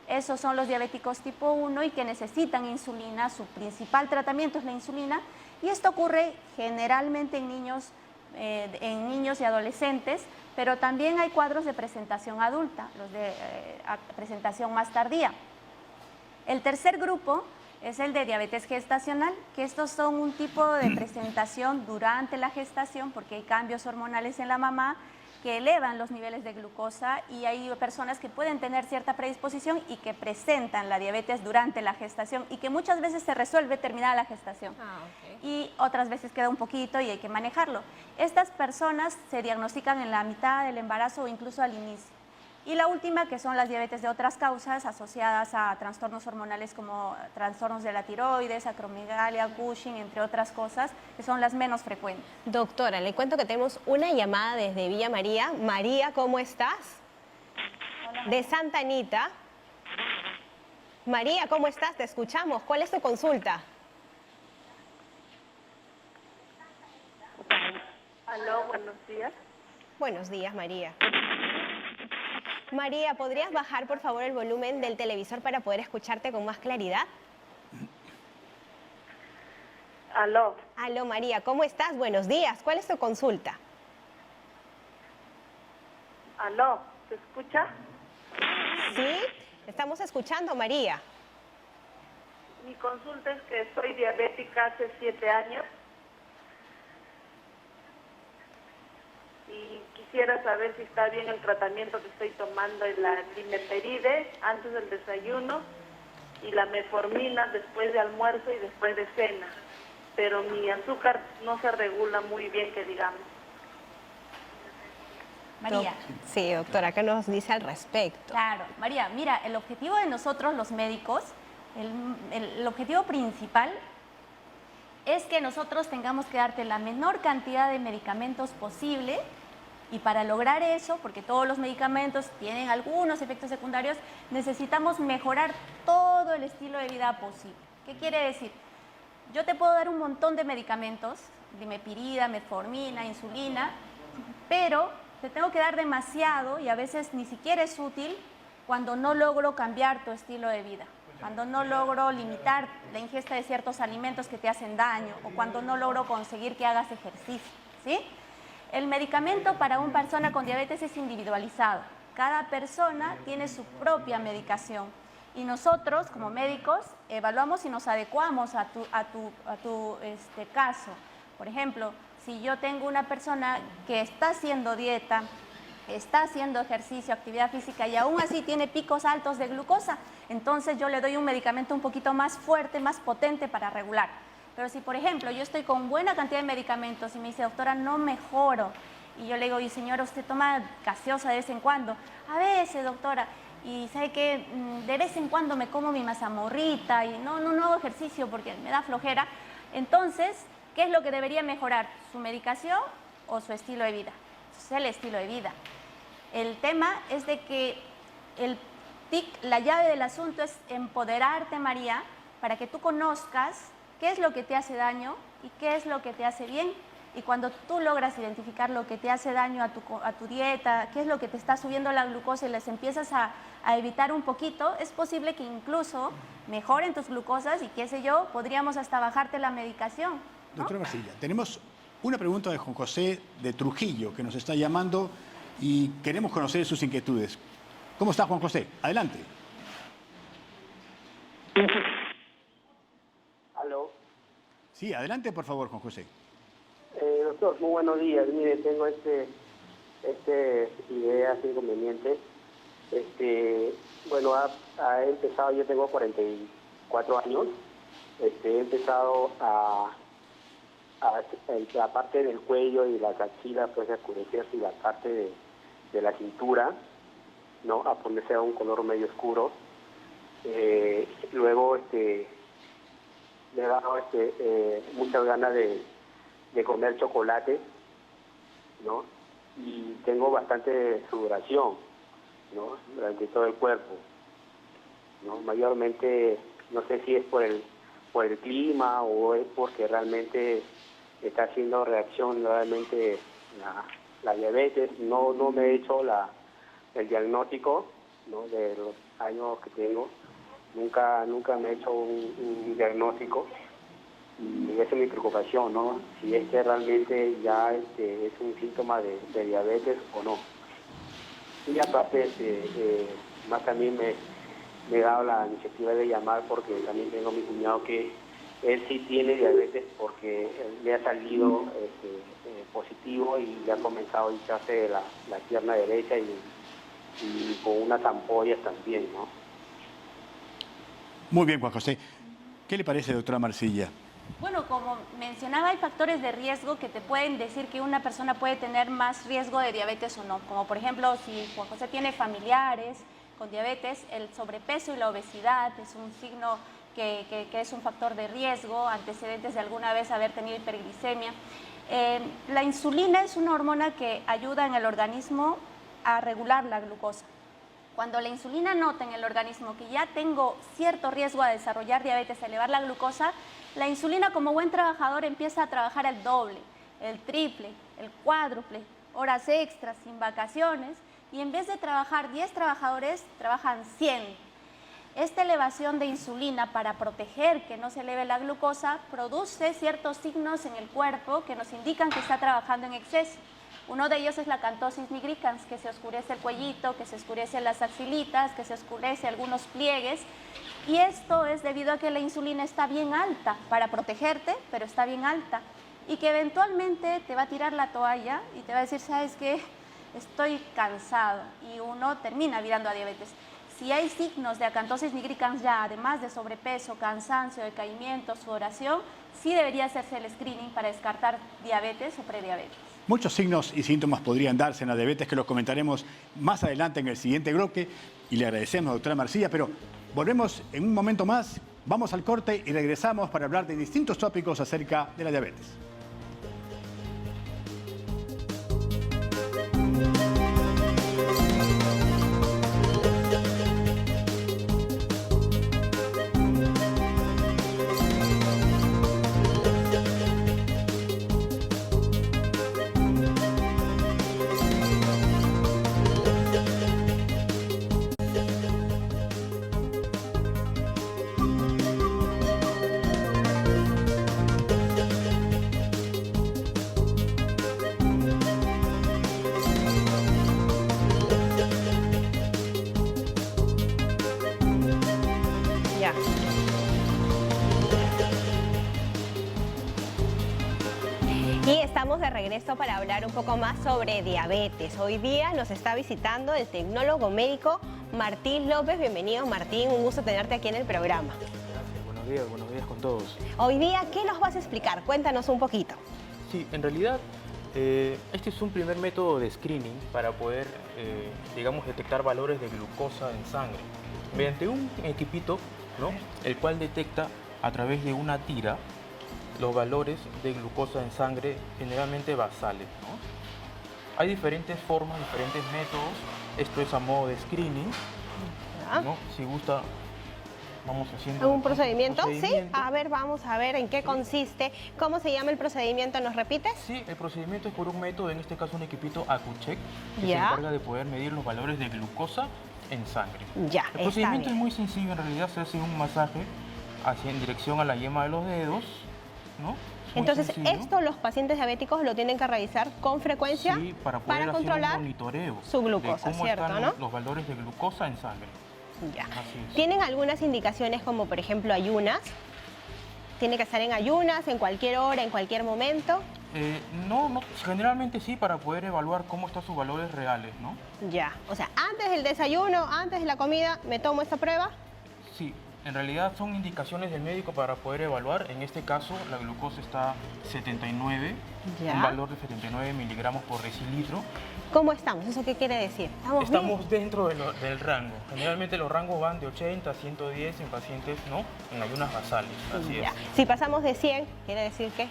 Esos son los diabéticos tipo 1 y que necesitan insulina, su principal tratamiento es la insulina y esto ocurre generalmente en niños y adolescentes, pero también hay cuadros de presentación adulta, los de presentación más tardía. El tercer grupo es el de diabetes gestacional, que estos son un tipo de presentación durante la gestación porque hay cambios hormonales en la mamá que elevan los niveles de glucosa y hay personas que pueden tener cierta predisposición y que presentan la diabetes durante la gestación y que muchas veces se resuelve terminada la gestación. Y otras veces queda un poquito y hay que manejarlo. Estas personas se diagnostican en la mitad del embarazo o incluso al inicio. Y la última, que son las diabetes de otras causas asociadas a trastornos hormonales como trastornos de la tiroides, acromegalia, Cushing, entre otras cosas, que son las menos frecuentes. Doctora, le cuento que tenemos una llamada desde Villa María. María, ¿cómo estás? Hola. De Santa Anita. María, ¿cómo estás? Te escuchamos. ¿Cuál es tu consulta? Aló, buenos días. Buenos días, María. María, ¿podrías bajar por favor el volumen del televisor para poder escucharte con más claridad? Aló. Aló, María, ¿cómo estás? Buenos días. ¿Cuál es tu consulta? Aló, ¿se escucha? Sí, estamos escuchando, María. Mi consulta es que soy diabética hace 7 años y quisiera saber si está bien el tratamiento que estoy tomando, en la dimeperide antes del desayuno y la metformina después de almuerzo y después de cena, pero mi azúcar no se regula muy bien, que digamos. María. Sí, doctora, ¿qué nos dice al respecto? Claro, María, mira, el objetivo de nosotros los médicos, el objetivo principal es que nosotros tengamos que darte la menor cantidad de medicamentos posible y para lograr eso, porque todos los medicamentos tienen algunos efectos secundarios, necesitamos mejorar todo el estilo de vida posible. ¿Qué quiere decir? Yo te puedo dar un montón de medicamentos, dimepirida, metformina, insulina, pero te tengo que dar demasiado y a veces ni siquiera es útil cuando no logro cambiar tu estilo de vida, cuando no logro limitar la ingesta de ciertos alimentos que te hacen daño o cuando no logro conseguir que hagas ejercicio, ¿sí? El medicamento para una persona con diabetes es individualizado. Cada persona tiene su propia medicación y nosotros como médicos evaluamos y nos adecuamos a tu caso. Por ejemplo, si yo tengo una persona que está haciendo dieta, está haciendo ejercicio, actividad física y aún así tiene picos altos de glucosa, entonces yo le doy un medicamento un poquito más fuerte, más potente para regular. Pero si, por ejemplo, yo estoy con buena cantidad de medicamentos y me dice, doctora, no mejoro, y yo le digo, y señora, ¿usted toma gaseosa de vez en cuando? A veces, doctora. Y sabe que de vez en cuando me como mi mazamorrita y no hago ejercicio porque me da flojera. Entonces, ¿qué es lo que debería mejorar? ¿Su medicación o su estilo de vida? Es el estilo de vida. El tema es de que la llave del asunto es empoderarte, María, para que tú conozcas qué es lo que te hace daño y qué es lo que te hace bien. Y cuando tú logras identificar lo que te hace daño a tu dieta, qué es lo que te está subiendo la glucosa y les empiezas a evitar un poquito, es posible que incluso mejoren tus glucosas y qué sé yo, podríamos hasta bajarte la medicación, ¿no? Doctora Marsilla, tenemos una pregunta de Juan José de Trujillo que nos está llamando y queremos conocer sus inquietudes. ¿Cómo está, Juan José? Adelante. ¿Aló? Sí, adelante, por favor, Juan José. Doctor, muy buenos días. Mire, tengo idea así inconveniente. Bueno, ha empezado, yo tengo 44 años. He empezado la parte del cuello y las axilas, pues a oscurecerse, y la parte de la cintura, ¿no? A ponerse a un color medio oscuro. Luego, le he dado muchas ganas de comer chocolate, ¿no? Y tengo bastante sudoración, ¿no? Durante todo el cuerpo, ¿no? Mayormente, no sé si es por el clima o es porque realmente está haciendo reacción realmente la diabetes. No me he hecho el diagnóstico, ¿no? De los años que tengo. Nunca me he hecho un diagnóstico. Y esa es mi preocupación, ¿no? Si es que realmente ya es un síntoma de diabetes o no. Y aparte, más también me he dado la iniciativa de llamar porque también tengo a mi cuñado que él sí tiene diabetes porque le ha salido positivo y le ha comenzado a hincharse la pierna derecha y con unas ampollas también, ¿no? Muy bien, Juan José. ¿Qué le parece, doctora Marsilla? Bueno, como mencionaba, hay factores de riesgo que te pueden decir que una persona puede tener más riesgo de diabetes o no. Como por ejemplo, si Juan José tiene familiares con diabetes, el sobrepeso y la obesidad es un signo que es un factor de riesgo, antecedentes de alguna vez haber tenido hiperglicemia. La insulina es una hormona que ayuda en el organismo a regular la glucosa. Cuando la insulina nota en el organismo que ya tengo cierto riesgo a desarrollar diabetes, a elevar la glucosa, la insulina como buen trabajador empieza a trabajar el doble, el triple, el cuádruple, horas extras, sin vacaciones, y en vez de trabajar 10 trabajadores, trabajan 100. Esta elevación de insulina para proteger que no se eleve la glucosa produce ciertos signos en el cuerpo que nos indican que está trabajando en exceso. Uno de ellos es la acantosis nigricans, que se oscurece el cuellito, que se oscurecen las axilitas, que se oscurece algunos pliegues. Y esto es debido a que la insulina está bien alta para protegerte, pero está bien alta. Y que eventualmente te va a tirar la toalla y te va a decir, ¿sabes qué? Estoy cansado. Y uno termina virando a diabetes. Si hay signos de acantosis nigricans ya, además de sobrepeso, cansancio, decaimiento, sudoración, sí debería hacerse el screening para descartar diabetes o prediabetes. Muchos signos y síntomas podrían darse en la diabetes que los comentaremos más adelante en el siguiente bloque y le agradecemos, doctora Marsilla, pero volvemos en un momento más, vamos al corte y regresamos para hablar de distintos tópicos acerca de la diabetes. regreso para hablar un poco más sobre diabetes. Hoy día nos está visitando el tecnólogo médico Martín López. Bienvenido, Martín, un gusto tenerte aquí en el programa. Gracias, buenos días con todos. Hoy día, ¿qué nos vas a explicar? Cuéntanos un poquito. Sí, en realidad, este es un primer método de screening para poder, digamos, detectar valores de glucosa en sangre. Mediante un equipito, ¿no?, el cual detecta a través de una tira los valores de glucosa en sangre, generalmente basales, ¿no? Hay diferentes formas, diferentes métodos. Esto es a modo de screening, ¿no? Si gusta, vamos haciendo ¿Un procedimiento? Sí. A ver, vamos a ver en qué consiste. ¿Cómo se llama el procedimiento? ¿Nos repites? Sí, el procedimiento es por un método, en este caso un equipito AcuCheck, que se Ya. encarga de poder medir los valores de glucosa en sangre. Ya, El procedimiento está es muy sencillo, en realidad se hace un masaje en dirección a la yema de los dedos, ¿no? Muy Entonces, sencillo. esto los pacientes diabéticos lo tienen que realizar con frecuencia Sí, para poder hacer controlar un monitoreo su glucosa, de cómo ¿cierto, están no? los valores de glucosa en sangre. Ya. Así es. ¿Tienen algunas indicaciones como, por ejemplo, ayunas? ¿Tiene que estar en ayunas, en cualquier hora, en cualquier momento? No, generalmente sí, para poder evaluar cómo están sus valores reales, ¿no? Ya. O sea, antes del desayuno, antes de la comida, ¿me tomo esta prueba? Sí, en realidad son indicaciones del médico para poder evaluar. En este caso, la glucosa está 79, Ya. un valor de 79 miligramos por decilitro. ¿Cómo estamos? ¿Eso qué quiere decir? Estamos dentro del rango. Generalmente los rangos van de 80 a 110 en pacientes, ¿no?, en ayunas basales. Así Ya. es. Si pasamos de 100, ¿quiere decir qué?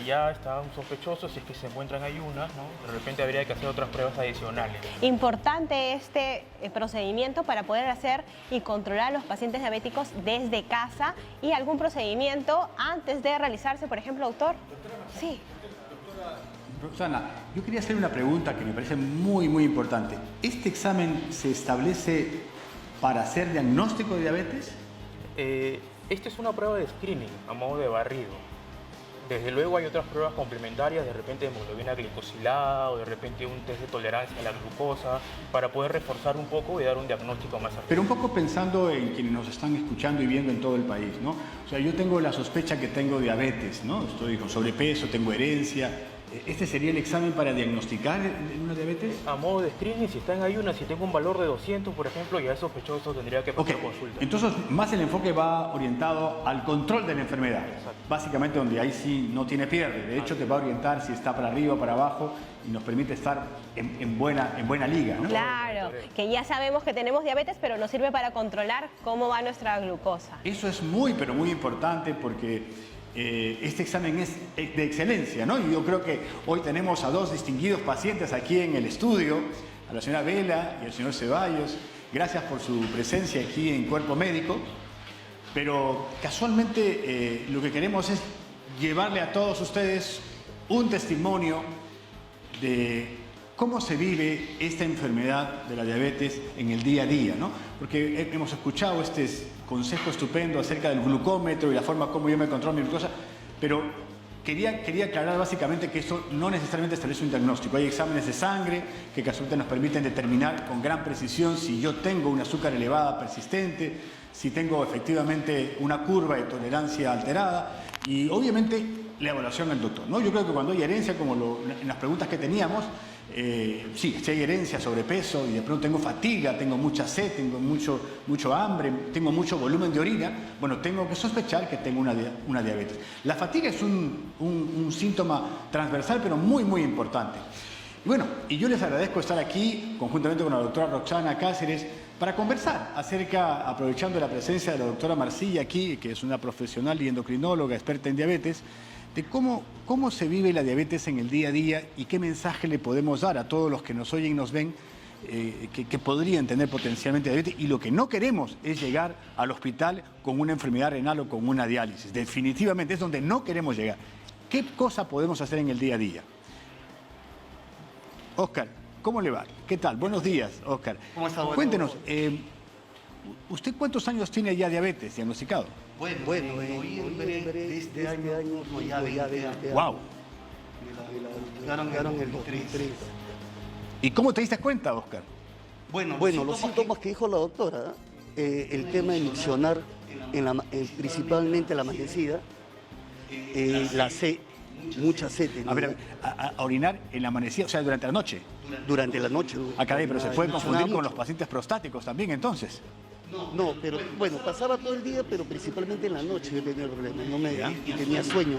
Ya está un sospechoso, si es que se encuentra en ayunas, ¿no? De repente habría que hacer otras pruebas adicionales. Importante este procedimiento para poder hacer y controlar a los pacientes diabéticos desde casa. ¿Y algún procedimiento antes de realizarse, por ejemplo, doctor? Sí. Roxana, yo quería hacer una pregunta que me parece muy, muy importante. ¿Este examen se establece para hacer diagnóstico de diabetes? Esta es una prueba de screening, a modo de barrido. Desde luego hay otras pruebas complementarias, de repente hemoglobina glicosilada o de repente un test de tolerancia a la glucosa, para poder reforzar un poco y dar un diagnóstico más certero. Pero un poco pensando en quienes nos están escuchando y viendo en todo el país, ¿no? O sea, yo tengo la sospecha que tengo diabetes, ¿no? Estoy con sobrepeso, tengo herencia. ¿Este sería el examen para diagnosticar una diabetes? A modo de screening, si está en ayunas, si tengo un valor de 200, por ejemplo, ya es sospechoso, tendría que pasar consulta. Entonces, más el enfoque va orientado al control de la enfermedad. Exacto. Básicamente donde ahí sí no tiene pierde. De hecho, te va a orientar si está para arriba o para abajo y nos permite estar en buena liga, ¿no? Claro, que ya sabemos que tenemos diabetes, pero nos sirve para controlar cómo va nuestra glucosa. Eso es muy, pero muy importante porque este examen es de excelencia, ¿no? Y yo creo que hoy tenemos a dos distinguidos pacientes aquí en el estudio, a la señora Vela y al señor Ceballos. Gracias por su presencia aquí en Cuerpo Médico. Pero casualmente lo que queremos es llevarle a todos ustedes un testimonio de cómo se vive esta enfermedad de la diabetes en el día a día, ¿no? Porque hemos escuchado este consejo estupendo acerca del glucómetro y la forma como yo me controlo mi glucosa, pero quería aclarar básicamente que esto no necesariamente establece un diagnóstico. Hay exámenes de sangre que casualmente nos permiten determinar con gran precisión si yo tengo un azúcar elevada persistente, si tengo efectivamente una curva de tolerancia alterada y obviamente la evaluación del doctor, ¿no? Yo creo que cuando hay herencia, como en las preguntas que teníamos, sí, si hay herencia, sobrepeso y de pronto tengo fatiga, tengo mucha sed, tengo mucho hambre, tengo mucho volumen de orina, bueno, tengo que sospechar que tengo una diabetes. La fatiga es un síntoma transversal, pero muy, muy importante. Y bueno, y yo les agradezco estar aquí conjuntamente con la doctora Roxana Cáceres para conversar acerca, aprovechando la presencia de la doctora Marcilla aquí, que es una profesional y endocrinóloga experta en diabetes, de cómo se vive la diabetes en el día a día y qué mensaje le podemos dar a todos los que nos oyen y nos ven que podrían tener potencialmente diabetes, y lo que no queremos es llegar al hospital con una enfermedad renal o con una diálisis. Definitivamente es donde no queremos llegar. ¿Qué cosa podemos hacer en el día a día? Óscar, ¿cómo le va? ¿Qué tal? Buenos días, Óscar. ¿Cómo está? Cuéntenos, ¿usted cuántos años tiene ya diabetes diagnosticado? Bueno, en noviembre de este año ya 20 años. ¡Wow! Me la diagnosticaron en el 2003. ¿Y cómo te diste cuenta, Óscar? Bueno, los síntomas que dijo la doctora, el tema de miccionar, principalmente la magnesida, la sed mucha sed. A ver, a orinar en la amanecida, o sea, durante la noche. Durante la noche. Ah, caray, pero se puede confundir con mucho. los pacientes prostáticos también, entonces. No, pero bueno, pasaba todo el día, pero principalmente en la noche yo tenía el problema. Y tenía sueño.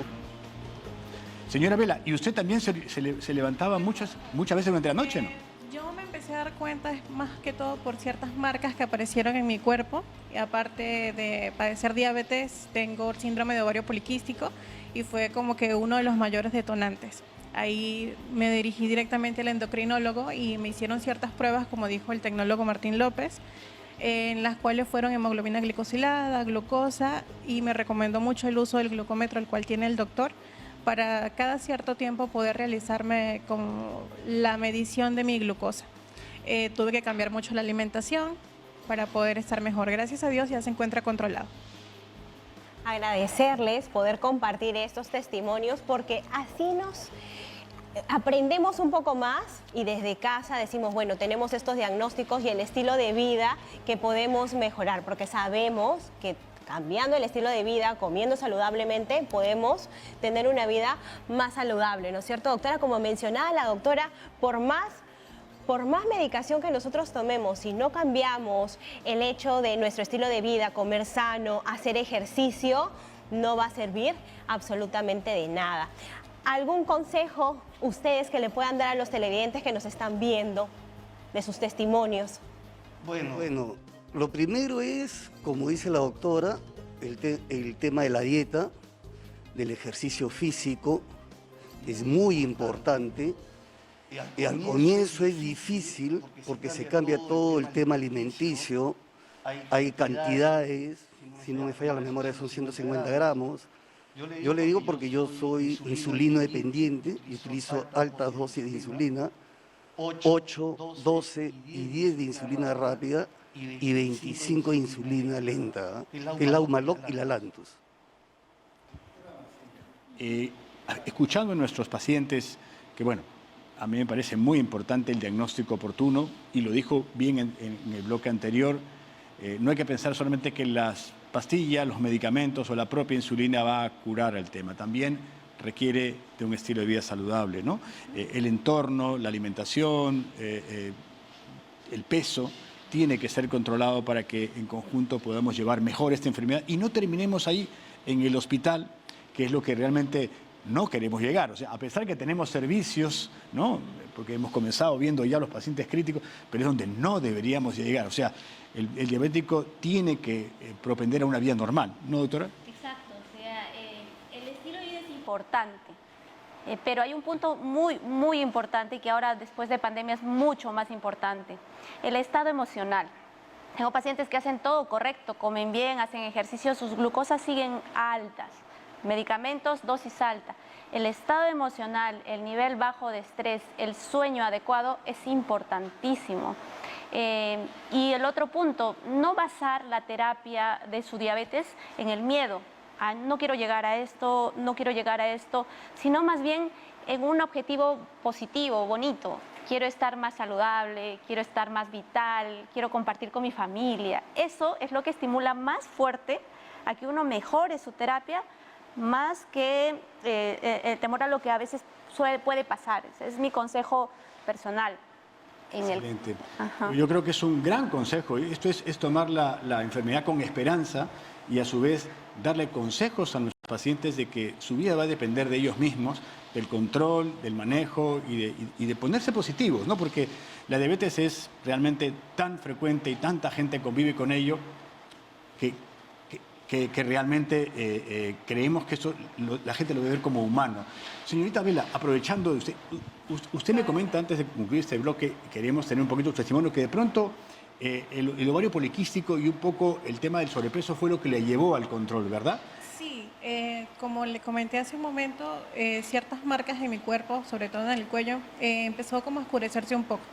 Señora Vela, ¿y usted también se levantaba muchas veces durante la noche, no? Yo me empecé a dar cuenta más que todo por ciertas marcas que aparecieron en mi cuerpo. Y aparte de padecer diabetes, tengo síndrome de ovario poliquístico y fue como que uno de los mayores detonantes. Ahí me dirigí directamente al endocrinólogo y me hicieron ciertas pruebas, como dijo el tecnólogo Martín López, en las cuales fueron hemoglobina glicosilada, glucosa, y me recomendó mucho el uso del glucómetro, el cual tiene el doctor, para cada cierto tiempo poder realizarme como la medición de mi glucosa. Tuve que cambiar mucho la alimentación para poder estar mejor. Gracias a Dios ya se encuentra controlado. Agradecerles poder compartir estos testimonios porque así nos aprendemos un poco más y desde casa decimos, bueno, tenemos estos diagnósticos y el estilo de vida que podemos mejorar porque sabemos que cambiando el estilo de vida, comiendo saludablemente, podemos tener una vida más saludable, ¿no es cierto, doctora? Como mencionaba la doctora, por más medicación que nosotros tomemos, si no cambiamos el hecho de nuestro estilo de vida, comer sano, hacer ejercicio, no va a servir absolutamente de nada. ¿Algún consejo ustedes que le puedan dar a los televidentes que nos están viendo de sus testimonios? Bueno, lo primero es, como dice la doctora, el tema de la dieta, del ejercicio físico, es muy importante. Y al comienzo es difícil porque se cambia todo el tema alimenticio, hay cantidades, si no me falla la memoria son 150 gramos. Yo le digo porque yo soy insulino dependiente y utilizo altas dosis de insulina, 8, 12 y 10 de insulina rápida y 25 de insulina lenta, el Aumaloc y la Lantus. Escuchando a nuestros pacientes, que bueno, a mí me parece muy importante el diagnóstico oportuno y lo dijo bien en el bloque anterior, no hay que pensar solamente que las pastillas, los medicamentos o la propia insulina va a curar el tema, también requiere de un estilo de vida saludable, ¿no? El entorno, la alimentación, el peso tiene que ser controlado para que en conjunto podamos llevar mejor esta enfermedad y no terminemos ahí en el hospital, que es lo que realmente no queremos llegar. O sea, a pesar que tenemos servicios, ¿no? Porque hemos comenzado viendo ya los pacientes críticos, pero es donde no deberíamos llegar. O sea, el diabético tiene que propender a una vida normal, ¿no, doctora? Exacto, o sea, el estilo de vida es importante, pero hay un punto muy importante y que ahora después de pandemia es mucho más importante, el estado emocional. Tengo pacientes que hacen todo correcto, comen bien, hacen ejercicio, sus glucosas siguen altas. Medicamentos, dosis alta. El estado emocional, el nivel bajo de estrés, el sueño adecuado es importantísimo. Y el otro punto, no basar la terapia de su diabetes en el miedo. No quiero llegar a esto, no quiero llegar a esto, sino más bien en un objetivo positivo, bonito. Quiero estar más saludable, quiero estar más vital, quiero compartir con mi familia. Eso es lo que estimula más fuerte a que uno mejore su terapia, más que el temor a lo que a veces puede pasar. Ese es mi consejo personal. Excelente. Yo creo que es un gran consejo. Esto es tomar la enfermedad con esperanza y a su vez darle consejos a nuestros pacientes de que su vida va a depender de ellos mismos, del control, del manejo y de ponerse positivos, ¿no? Porque la diabetes es realmente tan frecuente y tanta gente convive con ello que realmente creemos que eso la gente lo debe ver como humano. Señorita Vela, aprovechando de usted me comenta antes de concluir este bloque, queremos tener un poquito de testimonio, que de pronto el ovario poliquístico y un poco el tema del sobrepeso fue lo que le llevó al control, ¿verdad? Sí, como le comenté hace un momento, ciertas marcas en mi cuerpo, sobre todo en el cuello, empezó como a oscurecerse un poco.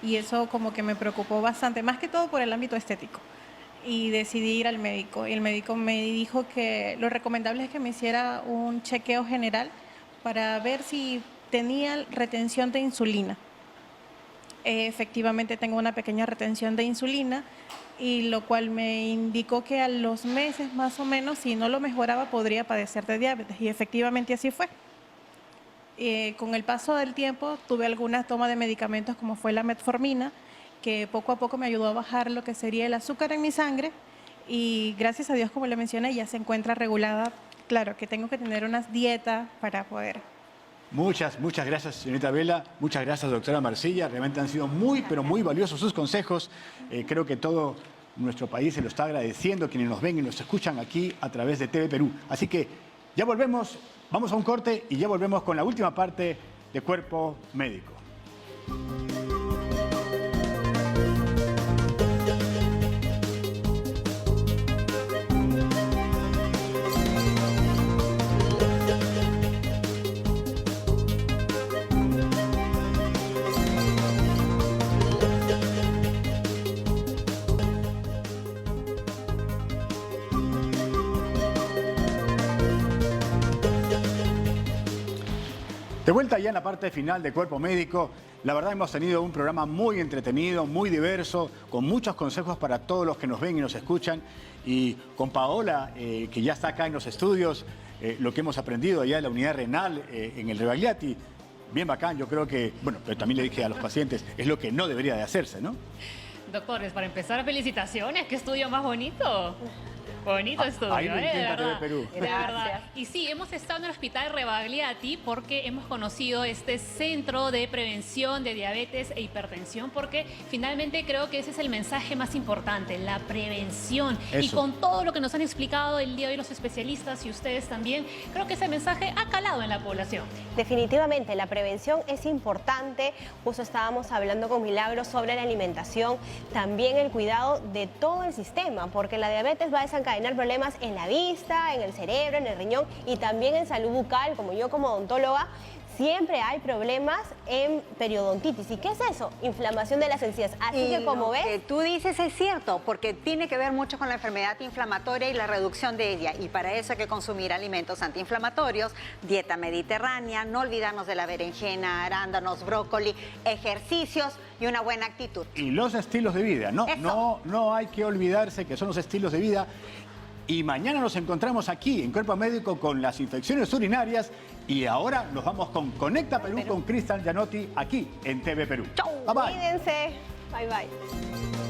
Y eso como que me preocupó bastante, más que todo por el ámbito estético. Y decidí ir al médico. Y el médico me dijo que lo recomendable es que me hiciera un chequeo general para ver si tenía retención de insulina. Efectivamente tengo una pequeña retención de insulina, y lo cual me indicó que a los meses más o menos, si no lo mejoraba, podría padecer de diabetes. Y efectivamente así fue. Con el paso del tiempo tuve alguna toma de medicamentos como fue la metformina, que poco a poco me ayudó a bajar lo que sería el azúcar en mi sangre y gracias a Dios, como le mencioné, ya se encuentra regulada. Claro que tengo que tener unas dietas para poder. Muchas gracias, señorita Vela. Muchas gracias, doctora Marcilla. Realmente han sido muy, pero muy valiosos sus consejos. Creo que todo nuestro país se lo está agradeciendo, quienes nos ven y nos escuchan aquí a través de TV Perú. Así que ya volvemos, vamos a un corte y ya volvemos con la última parte de Cuerpo Médico. De vuelta ya en la parte final de Cuerpo Médico, la verdad hemos tenido un programa muy entretenido, muy diverso, con muchos consejos para todos los que nos ven y nos escuchan. Y con Paola, que ya está acá en los estudios, lo que hemos aprendido allá en la unidad renal, en el Rebagliati, bien bacán. Yo creo que, bueno, pero también le dije a los pacientes, es lo que no debería de hacerse, ¿no? Doctores, para empezar, felicitaciones. ¡Qué estudio más bonito! Bonito estudio, ahí lo de intenta verdad. TV Perú. De verdad. Y sí, hemos estado en el Hospital Rebagliati porque hemos conocido este centro de prevención de diabetes e hipertensión, porque finalmente creo que ese es el mensaje más importante, la prevención. Eso. Y con todo lo que nos han explicado el día de hoy los especialistas y ustedes también, creo que ese mensaje ha calado en la población. Definitivamente, la prevención es importante. Justo estábamos hablando con Milagros sobre la alimentación, también el cuidado de todo el sistema, porque la diabetes va a desencadenar problemas en la vista, en el cerebro, en el riñón y también en salud bucal. Como yo como odontóloga, siempre hay problemas en periodontitis. ¿Y qué es eso? Inflamación de las encías. Así que como Lo ves, que tú dices es cierto, porque tiene que ver mucho con la enfermedad inflamatoria y la reducción de ella. Y para eso hay que consumir alimentos antiinflamatorios, dieta mediterránea, no olvidarnos de la berenjena, arándanos, brócoli, ejercicios y una buena actitud. Y los estilos de vida, no hay que olvidarse que son los estilos de vida. Y mañana nos encontramos aquí en Cuerpo Médico con las infecciones urinarias y ahora nos vamos con Conecta Perú con Cristian Gianotti aquí en TV Perú. chau, Bye bye. cuídense. Bye bye.